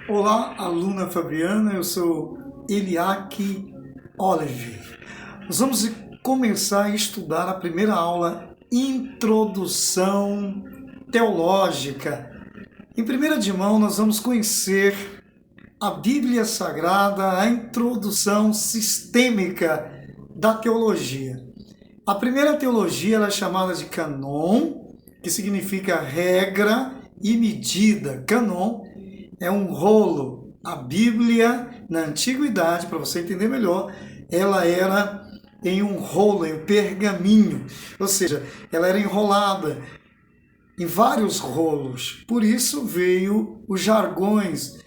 Olá, aluna Fabiana, eu sou Eliaque Olive. Nós vamos começar a estudar a primeira aula, Introdução Teológica. Em primeira de mão, nós vamos conhecer a Bíblia Sagrada, a introdução sistêmica da teologia. A primeira teologia ela é chamada de canon, que significa regra e medida. Canon é um rolo. A Bíblia, na antiguidade, para você entender melhor, ela era em um rolo, em um pergaminho. Ou seja, ela era enrolada em vários rolos. Por isso veio os jargões,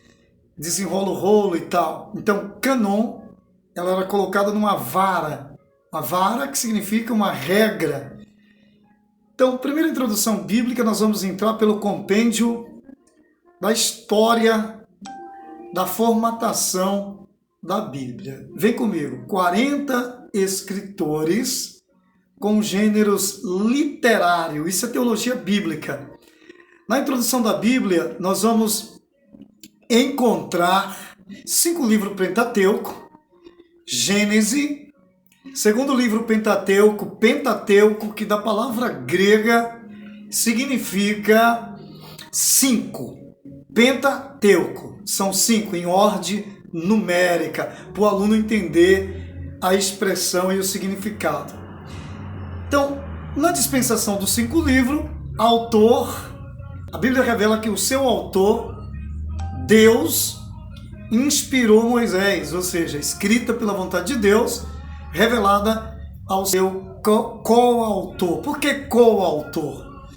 desenrola o rolo e tal. Então, canon, ela era colocada numa vara. Uma vara que significa uma regra. Então, primeira introdução bíblica, nós vamos entrar pelo compêndio da história da formatação da Bíblia. Vem comigo, 40 escritores com gêneros literário, isso é teologia bíblica. Na introdução da Bíblia, nós vamos encontrar 5 livros Pentateuco, Gênese, segundo livro Pentateuco, que da palavra grega significa 5. Pentateuco, são 5 em ordem numérica, para o aluno entender a expressão e o significado. Então, na dispensação dos 5 livros, a Bíblia revela que o seu autor, Deus, inspirou Moisés, ou seja, escrita pela vontade de Deus, revelada ao seu coautor. Por que coautor?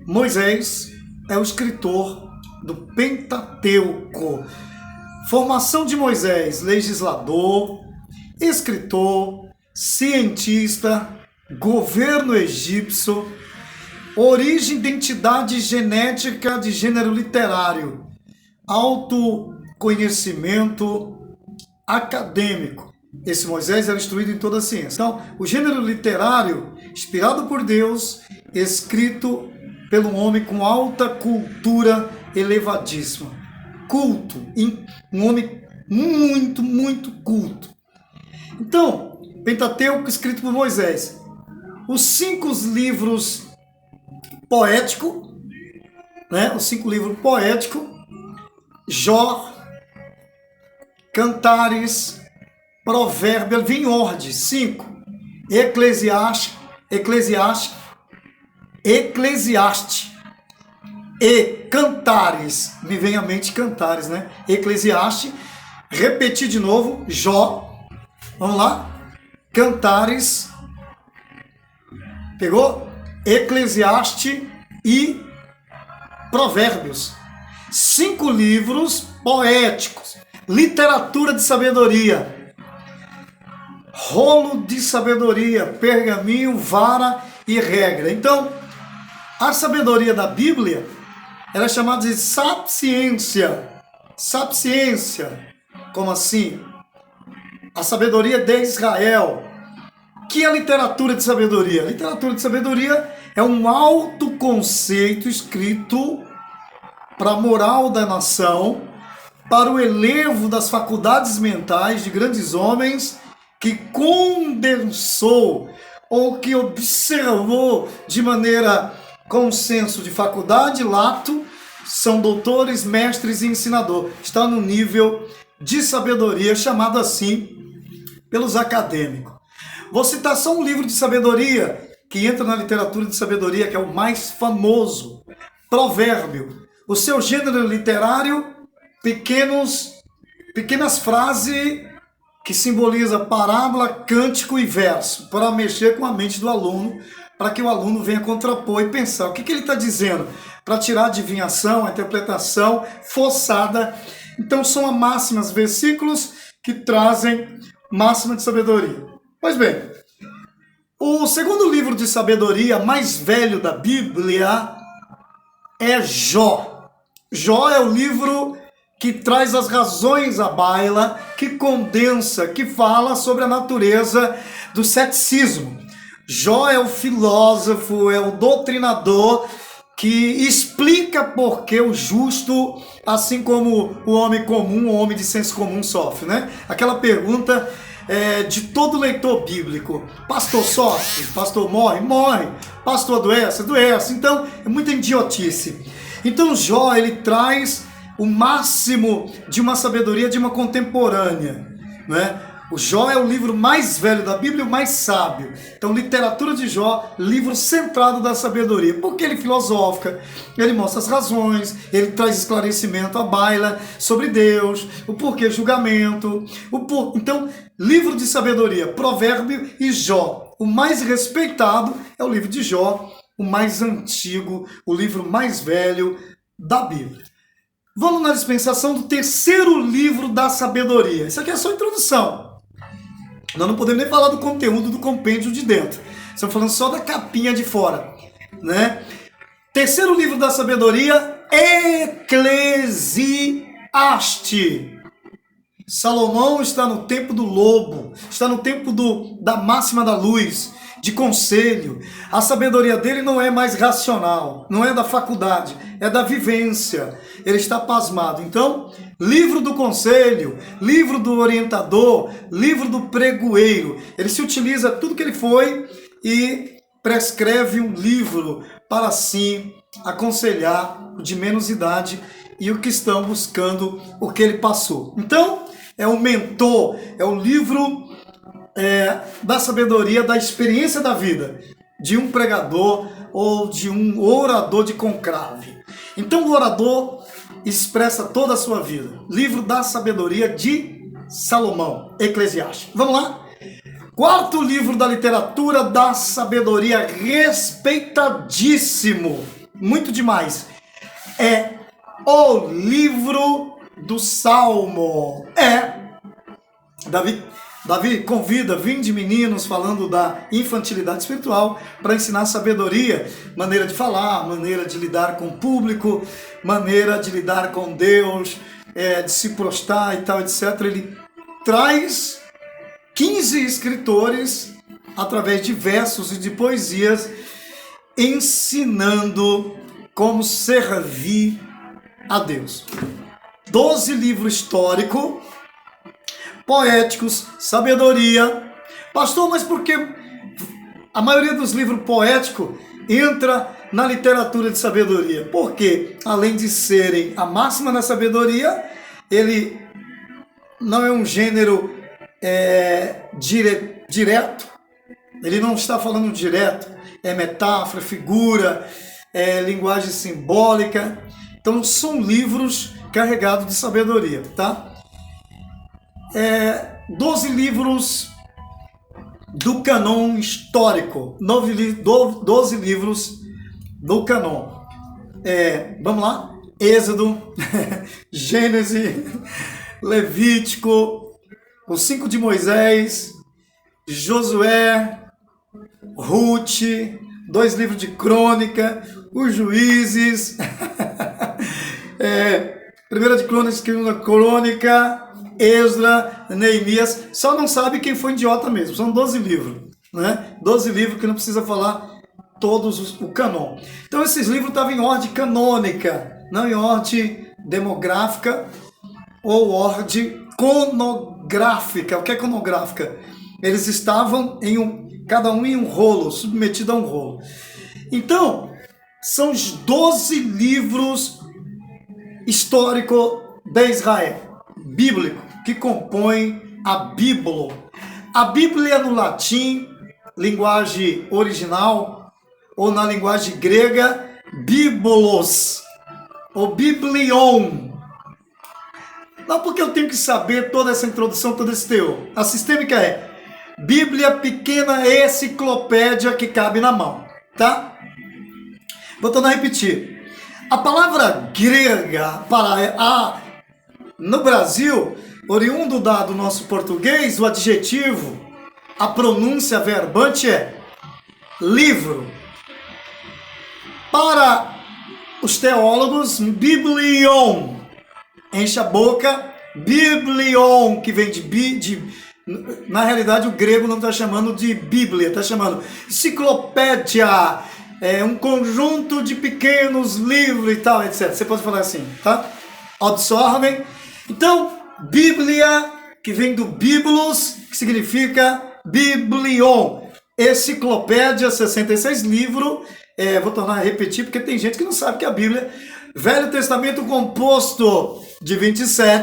Moisés é o escritor do Pentateuco. Formação de Moisés: legislador, escritor, cientista, governo egípcio, origem, identidade genética de gênero literário, autoconhecimento acadêmico. Esse Moisés era instruído em toda a ciência. Então, o gênero literário, inspirado por Deus, escrito pelo homem com alta cultura elevadíssima. Culto, um homem muito, muito culto. Então, Pentateuco escrito por Moisés. Os 5 livros poéticos, né? Os 5 livros poéticos, Jó, Cantares, Provérbio, vem em ordem, 5. Eclesiastes, e Cantares, me vem à mente Cantares, né? Eclesiastes, repetir de novo, Jó, vamos lá, Cantares, pegou? Eclesiastes e Provérbios. 5 livros poéticos, literatura de sabedoria, rolo de sabedoria, pergaminho, vara e regra. Então, a sabedoria da Bíblia ela é chamada de sapiência. Sapiência. Como assim? A sabedoria de Israel. Que é a literatura de sabedoria? A literatura de sabedoria é um alto conceito escrito para a moral da nação, para o elevo das faculdades mentais de grandes homens que condensou ou que observou de maneira com senso de faculdade, lato, são doutores, mestres e ensinador. Está no nível de sabedoria, chamado assim pelos acadêmicos. Vou citar só um livro de sabedoria, que entra na literatura de sabedoria, que é o mais famoso, Provérbio. O seu gênero literário, pequenas frases que simboliza parábola, cântico e verso, para mexer com a mente do aluno, para que o aluno venha contrapor e pensar o que ele está dizendo, para tirar a adivinhação, a interpretação forçada. Então são máximas, versículos que trazem máxima de sabedoria. Pois bem, o segundo livro de sabedoria mais velho da Bíblia é Jó. Jó é o livro que traz as razões à baila, que condensa, que fala sobre a natureza do ceticismo. Jó é o filósofo, é o doutrinador que explica por que o justo, assim como o homem comum, o homem de senso comum sofre, né? Aquela pergunta de todo leitor bíblico: pastor sofre? Pastor morre? Morre. Pastor adoece? Adoece. Então, é muita idiotice. Então, Jó, ele traz o máximo de uma sabedoria de uma contemporânea, né? O Jó é o livro mais velho da Bíblia e o mais sábio. Então, literatura de Jó, livro centrado da sabedoria. Porque ele filosófica, ele mostra as razões, ele traz esclarecimento à baila sobre Deus, o porquê julgamento. Então, livro de sabedoria, Provérbio e Jó. O mais respeitado é o livro de Jó, o mais antigo, o livro mais velho da Bíblia. Vamos na dispensação do terceiro livro da sabedoria. Isso aqui é só introdução. Nós não podemos nem falar do conteúdo do compêndio de dentro. Estamos falando só da capinha de fora, né? Terceiro livro da sabedoria, Eclesiastes. Salomão está no tempo do lobo, está no tempo da máxima da luz, de conselho. A sabedoria dele não é mais racional, não é da faculdade, é da vivência. Ele está pasmado. Então, livro do conselho, livro do orientador, livro do pregoeiro. Ele se utiliza tudo que ele foi e prescreve um livro para assim aconselhar o de menos idade e o que estão buscando o que ele passou. Então, é o mentor, é o livro da sabedoria, da experiência da vida, de um pregador ou de um orador de conclave. Então o orador expressa toda a sua vida. Livro da sabedoria de Salomão, Eclesiastes. Vamos lá? Quarto livro da literatura da sabedoria, respeitadíssimo, muito demais, é o livro do Salmo. Davi convida 20 meninos falando da infantilidade espiritual para ensinar sabedoria, maneira de falar, maneira de lidar com o público, maneira de lidar com Deus, de se prostrar e tal, etc. Ele traz 15 escritores, através de versos e de poesias, ensinando como servir a Deus. 12 livros históricos, poéticos, sabedoria. Pastor, mas por que a maioria dos livros poéticos entra na literatura de sabedoria? Porque, além de serem a máxima da sabedoria, ele não é um gênero direto. Ele não está falando direto. É metáfora, figura, linguagem simbólica. Então, são livros carregados de sabedoria, tá? 12 livros do canon histórico, 12 livros do canon. Vamos lá? Êxodo, Gênesis, Levítico, os 5 de Moisés, Josué, Ruth, 2 livros de Crônica, os Juízes, 1 de Crônicas, 2 Crônica, Esdra, Neemias. Só não sabe quem foi idiota mesmo. São 12 livros, né? 12 livros que não precisa falar todos o canon. Então esses livros estavam em ordem canônica, não em ordem demográfica ou ordem conográfica. O que é conográfica? Eles estavam cada um em um rolo, submetido a um rolo. Então, são os 12 livros históricos de Israel, bíblico, que compõem a Bíblia. A Bíblia no latim, linguagem original, ou na linguagem grega, biblos, ou biblion. Não porque eu tenho que saber toda essa introdução, todo esse teor. A sistêmica é Bíblia pequena enciclopédia que cabe na mão, tá? Voltando a repetir. A palavra grega para no Brasil, oriundo do nosso português, o adjetivo, a pronúncia verbante é livro. Para os teólogos, biblion, enche a boca, biblion, que vem na realidade o grego não está chamando de Bíblia, está chamando enciclopédia, um conjunto de pequenos livros e tal, etc. Você pode falar assim, tá? Absorvem. Então, Bíblia, que vem do Biblos, que significa Biblion. Enciclopédia, 66 livros. Vou tornar a repetir, porque tem gente que não sabe que a Bíblia, Velho Testamento composto de 27,